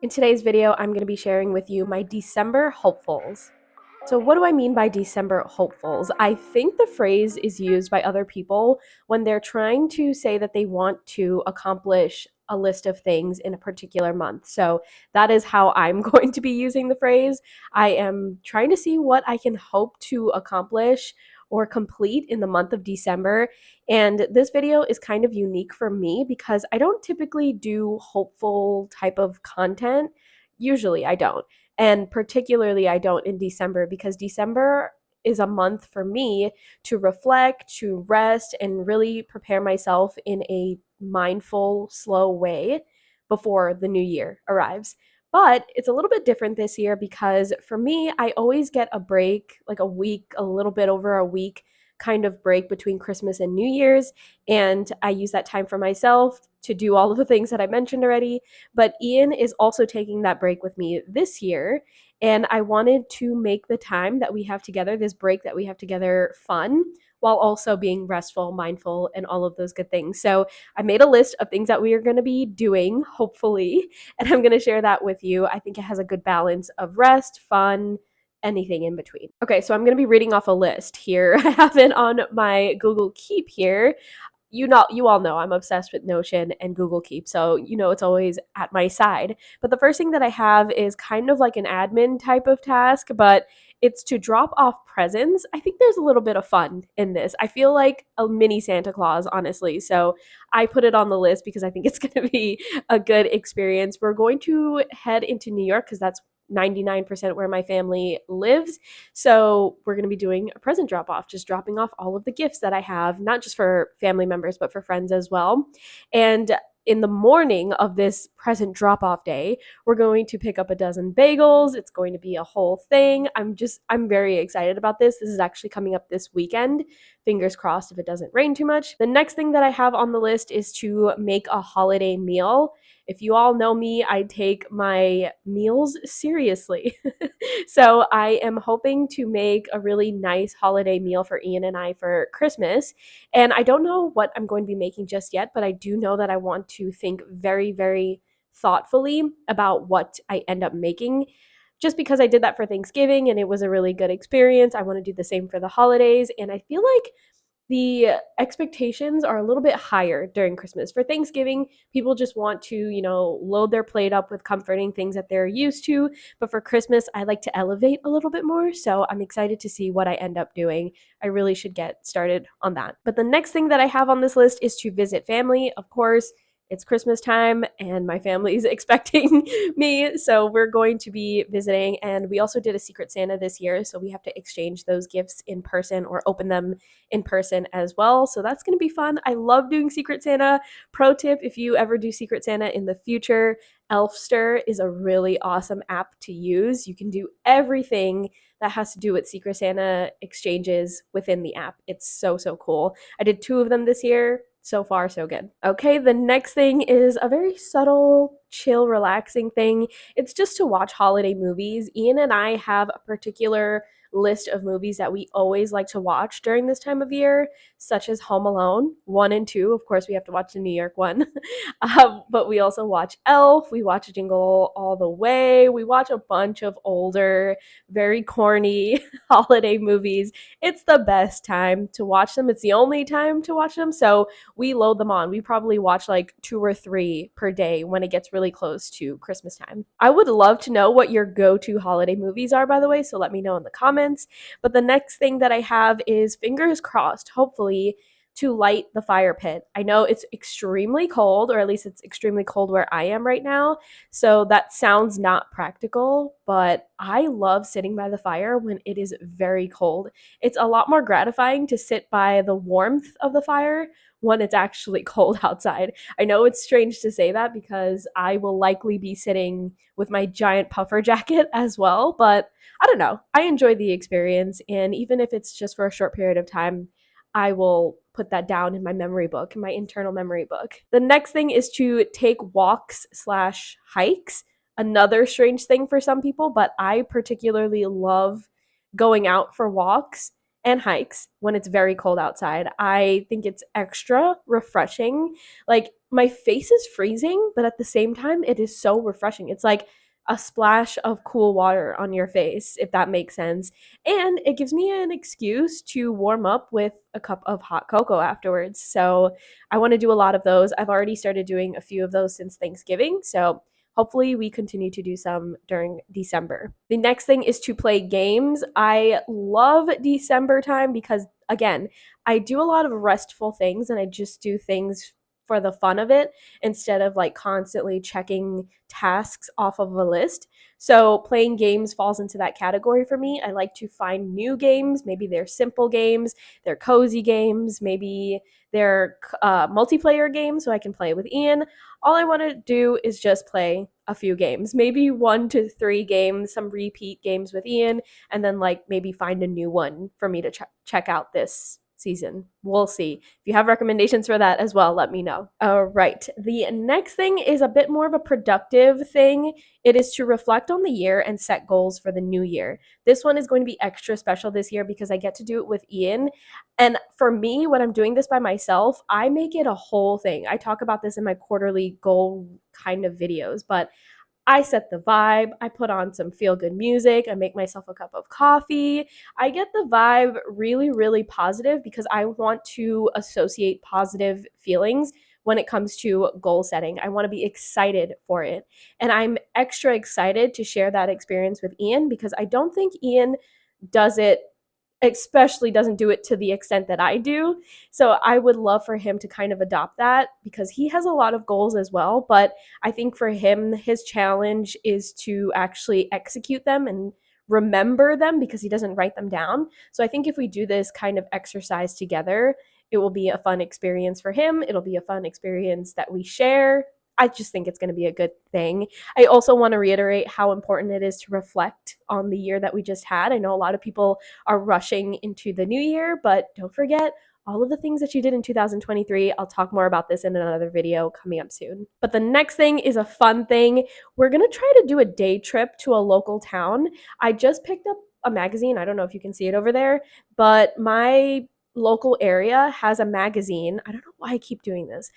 In today's video, I'm going to be sharing with you my December hopefuls. So what do I mean by December hopefuls? I think the phrase is used by other people when they're trying to say that they want to accomplish a list of things in a particular month. So that is how I'm going to be using the phrase. I am trying to see what I can hope to accomplish or complete in the month of December. And this video is kind of unique for me because I don't typically do hopeful type of content. Usually I don't. And particularly, I don't in December because December is a month for me to reflect, to rest, and really prepare myself in a mindful, slow way before the new year arrives. But it's a little bit different this year because for me, I always get a break, like a week, a little bit over a week kind of break between Christmas and New Year's. And I use that time for myself to do all of the things that I mentioned already. But Ian is also taking that break with me this year. And I wanted to make the time that we have together, this break that we have together, fun while also being restful, mindful, and all of those good things. So I made a list of things that we are going to be doing, hopefully, and I'm going to share that with you. I think it has a good balance of rest, fun, anything in between. Okay, so I'm going to be reading off a list here. I have it on my Google Keep here. You all know I'm obsessed with Notion and Google Keep, so it's always at my side. But the first thing that I have is kind of like an admin type of task, but it's to drop off presents. I think there's a little bit of fun in this. I feel like a mini Santa Claus, honestly. So I put it on the list because I think it's going to be a good experience. We're going to head into New York because that's 99% where my family lives. So we're going to be doing a present drop off, just dropping off all of the gifts that I have, not just for family members, but for friends as well. And in the morning of this present drop off day, we're going to pick up a dozen bagels. It's going to be a whole thing. I'm very excited about this. This is actually coming up this weekend. Fingers crossed if it doesn't rain too much. The next thing that I have on the list is to make a holiday meal. If you all know me, I take my meals seriously. So I am hoping to make a really nice holiday meal for Ian and I for Christmas. And I don't know what I'm going to be making just yet, but I do know that I want to think very, very thoughtfully about what I end up making. Just because I did that for Thanksgiving and it was a really good experience, I want to do the same for the holidays. And I feel like the expectations are a little bit higher during Christmas. For Thanksgiving, people just want to, load their plate up with comforting things that they're used to. But for Christmas, I like to elevate a little bit more. So I'm excited to see what I end up doing. I really should get started on that. But the next thing that I have on this list is to visit family. Of course, it's Christmas time and my family is expecting me. So we're going to be visiting. And we also did a Secret Santa this year. So we have to exchange those gifts in person or open them in person as well. So that's going to be fun. I love doing Secret Santa. Pro tip, if you ever do Secret Santa in the future, Elfster is a really awesome app to use. You can do everything that has to do with Secret Santa exchanges within the app. It's so, so cool. I did 2 of them this year. So far, so good. Okay, the next thing is a very subtle, chill, relaxing thing. It's just to watch holiday movies. Ian and I have a particular list of movies that we always like to watch during this time of year, such as Home Alone 1 and 2. Of course, we have to watch the New York one. But we also watch Elf. We watch Jingle All the Way. We watch a bunch of older, very corny holiday movies. It's the best time to watch them. It's the only time to watch them. So we load them on. We probably watch like 2 or 3 per day when it gets really close to Christmas time. I would love to know what your go-to holiday movies are, by the way, so let me know in the comments. But the next thing that I have is fingers crossed, hopefully, to light the fire pit. I know it's extremely cold, or at least it's extremely cold where I am right now. So that sounds not practical, but I love sitting by the fire when it is very cold. It's a lot more gratifying to sit by the warmth of the fire when it's actually cold outside. I know it's strange to say that because I will likely be sitting with my giant puffer jacket as well, but I don't know. I enjoy the experience, and even if it's just for a short period of time, I will put that down in my memory book, in my internal memory book. The next thing is to take walks slash hikes. Another strange thing for some people, but I particularly love going out for walks and hikes when it's very cold outside. I think it's extra refreshing. Like my face is freezing, but at the same time, it is so refreshing. It's like a splash of cool water on your face, if that makes sense. And it gives me an excuse to warm up with a cup of hot cocoa afterwards. So I want to do a lot of those. I've already started doing a few of those since Thanksgiving. So hopefully we continue to do some during December. The next thing is to play games. I love December time because, again, I do a lot of restful things and I just do things for the fun of it instead of like constantly checking tasks off of a list. So playing games falls into that category for me. I like to find new games. Maybe they're simple games, they're cozy games, maybe they're multiplayer games so I can play with Ian. All I want to do is just play a few games, maybe 1 to 3 games, some repeat games with Ian, and then like maybe find a new one for me to check out this season. We'll see. If you have recommendations for that as well, let me know. All right. The next thing is a bit more of a productive thing. It is to reflect on the year and set goals for the new year. This one is going to be extra special this year because I get to do it with Ian. And for me, when I'm doing this by myself, I make it a whole thing. I talk about this in my quarterly goal kind of videos, but I set the vibe. I put on some feel good music. I make myself a cup of coffee. I get the vibe really, really positive because I want to associate positive feelings when it comes to goal setting. I want to be excited for it. And I'm extra excited to share that experience with Ian because I don't think Ian does it, especially doesn't do it to the extent that I do. So I would love for him to kind of adopt that because he has a lot of goals as well. But I think for him, his challenge is to actually execute them and remember them because he doesn't write them down. So I think if we do this kind of exercise together, it will be a fun experience for him. It'll be a fun experience that we share. I just think it's going to be a good thing. I also want to reiterate how important it is to reflect on the year that we just had. I know a lot of people are rushing into the new year, but don't forget all of the things that you did in 2023. I'll talk more about this in another video coming up soon. But the next thing is a fun thing. We're going to try to do a day trip to a local town. I just picked up a magazine. I don't know if you can see it over there, but my local area has a magazine. I don't know why I keep doing this.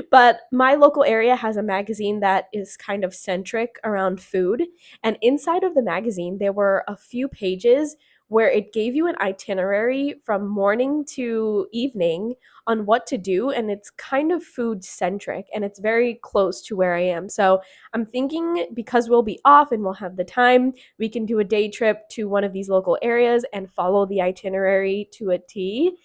But my local area has a magazine that is kind of centric around food. And inside of the magazine, there were a few pages where it gave you an itinerary from morning to evening on what to do. And it's kind of food centric and it's very close to where I am. So I'm thinking because we'll be off and we'll have the time, we can do a day trip to one of these local areas and follow the itinerary to a T.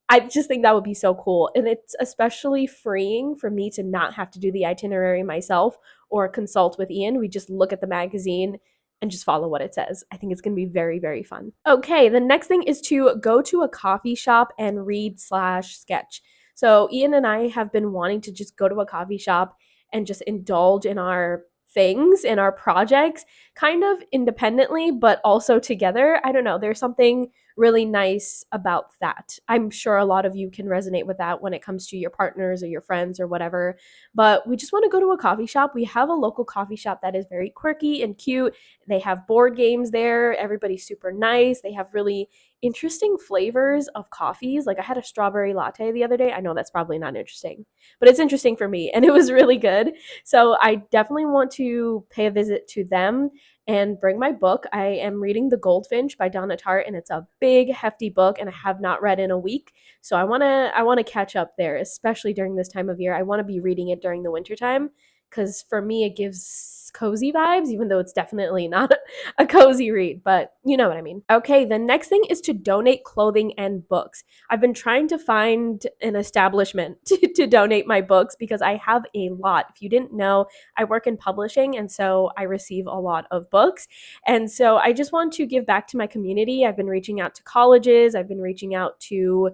I just think that would be so cool. And it's especially freeing for me to not have to do the itinerary myself or consult with Ian. We just look at the magazine and just follow what it says. I think it's going to be very, very fun. Okay, the next thing is to go to a coffee shop and read/sketch. So Ian and I have been wanting to just go to a coffee shop and just indulge in our things, in our projects, kind of independently, but also together. I don't know. There's something really nice about that. I'm sure a lot of you can resonate with that when it comes to your partners or your friends or whatever. But we just want to go to a coffee shop. We have a local coffee shop that is very quirky and cute. They have board games there. Everybody's super nice. They have really interesting flavors of coffees. Like I had a strawberry latte the other day. I know that's probably not interesting, but it's interesting for me and it was really good. So I definitely want to pay a visit to them and bring my book. I am reading The Goldfinch by Donna Tartt, and it's a big, hefty book, and I have not read in a week. So I wanna catch up there, especially during this time of year. I want to be reading it during the wintertime because for me it gives cozy vibes, even though it's definitely not a cozy read, but you know what I mean. Okay, the next thing is to donate clothing and books. I've been trying to find an establishment to donate my books because I have a lot. If you didn't know, I work in publishing, and so I receive a lot of books. And so I just want to give back to my community. I've been reaching out to colleges, I've been reaching out to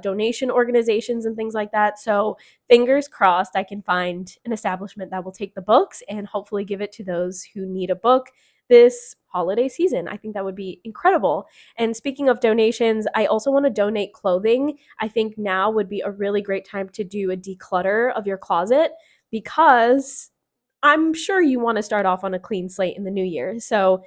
donation organizations and things like that. So fingers crossed I can find an establishment that will take the books and hopefully give it to those who need a book this holiday season. I think that would be incredible. And speaking of donations, I also want to donate clothing. I think now would be a really great time to do a declutter of your closet because I'm sure you want to start off on a clean slate in the new year. So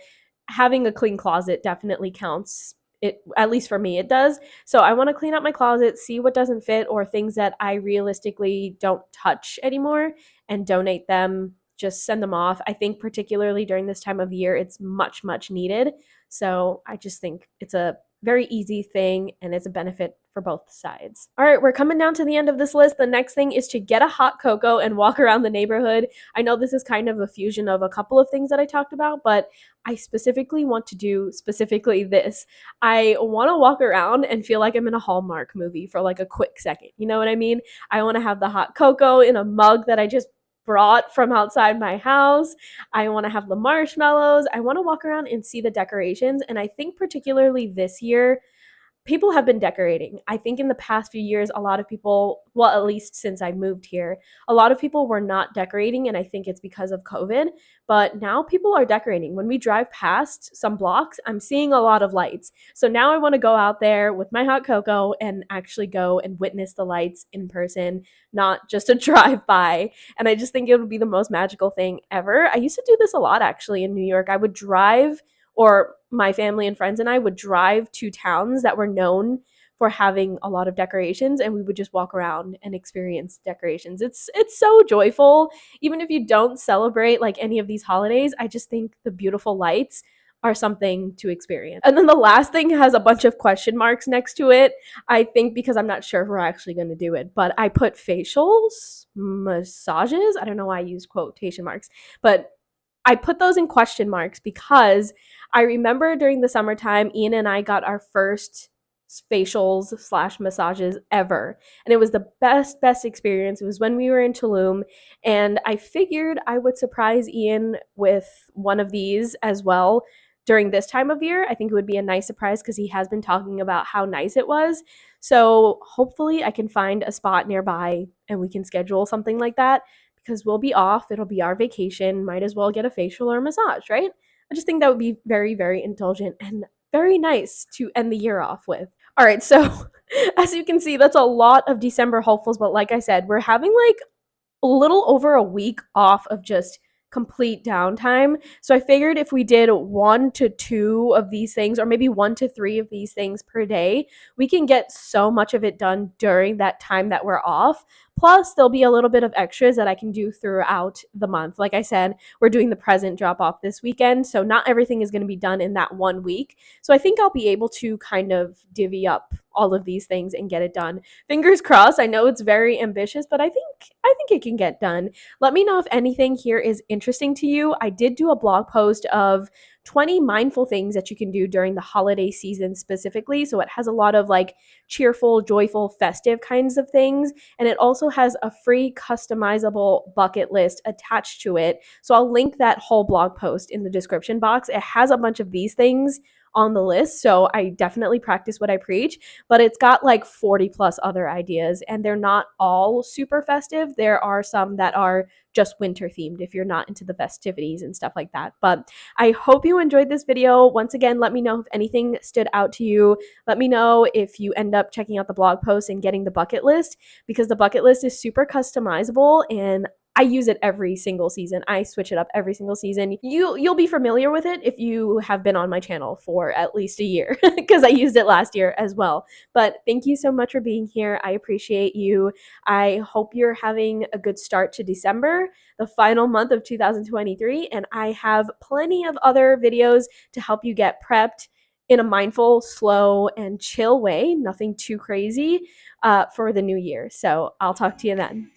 having a clean closet definitely counts It, at least for me, it does. So I want to clean out my closet, see what doesn't fit or things that I realistically don't touch anymore and donate them, just send them off. I think particularly during this time of year, it's much, much needed. So I just think it's a very easy thing and it's a benefit for both sides. All right, we're coming down to the end of this list. The next thing is to get a hot cocoa and walk around the neighborhood. I know this is kind of a fusion of a couple of things that I talked about, but I specifically want to do specifically this. I want to walk around and feel like I'm in a Hallmark movie for like a quick second. You know what I mean? I want to have the hot cocoa in a mug that I just brought from outside my house. I want to have the marshmallows. I want to walk around and see the decorations. And I think particularly this year, people have been decorating. I think in the past few years, a lot of people, well, at least since I moved here, a lot of people were not decorating, and I think it's because of COVID. But now people are decorating. When we drive past some blocks, I'm seeing a lot of lights. So now I want to go out there with my hot cocoa and actually go and witness the lights in person, not just a drive by. And I just think it would be the most magical thing ever. I used to do this a lot actually in New York. I would drive, or my family and friends and I would drive to towns that were known for having a lot of decorations, and we would just walk around and experience decorations. It's so joyful. Even if you don't celebrate like any of these holidays, I just think the beautiful lights are something to experience. And then the last thing has a bunch of question marks next to it. I think because I'm not sure if we're actually going to do it, but I put facials, massages. I don't know why I use quotation marks, but I put those in question marks because I remember during the summertime, Ian and I got our first facials slash massages ever. And it was the best experience. It was when we were in Tulum. And I figured I would surprise Ian with one of these as well during this time of year. I think it would be a nice surprise because he has been talking about how nice it was. So hopefully I can find a spot nearby and we can schedule something like that because we'll be off. It'll be our vacation. Might as well get a facial or a massage, right? I just think that would be very, very indulgent and very nice to end the year off with. All right, so as you can see, that's a lot of December hopefuls, but like I said, we're having like a little over a week off of just complete downtime. So I figured if we did 1 to 2 of these things, or maybe 1 to 3 of these things per day, we can get so much of it done during that time that we're off. Plus, there'll be a little bit of extras that I can do throughout the month. Like I said, we're doing the present drop off this weekend, so not everything is going to be done in that 1 week. So I think I'll be able to kind of divvy up all of these things and get it done. Fingers crossed. I know it's very ambitious, but I think it can get done. Let me know if anything here is interesting to you. I did do a blog post of 20 mindful things that you can do during the holiday season specifically. So it has a lot of like cheerful, joyful, festive kinds of things. And it also has a free customizable bucket list attached to it. So I'll link that whole blog post in the description box. It has a bunch of these things on the list. So I definitely practice what I preach, but it's got like 40 plus other ideas and they're not all super festive. There are some that are just winter themed if you're not into the festivities and stuff like that. But I hope you enjoyed this video. Once again, let me know if anything stood out to you. Let me know if you end up checking out the blog post and getting the bucket list, because the bucket list is super customizable and I use it every single season. I switch it up every single season. You'll be familiar with it if you have been on my channel for at least a year because I used it last year as well. But thank you so much for being here. I appreciate you. I hope you're having a good start to December, the final month of 2023, and I have plenty of other videos to help you get prepped in a mindful, slow, and chill way, nothing too crazy, for the new year. So I'll talk to you then.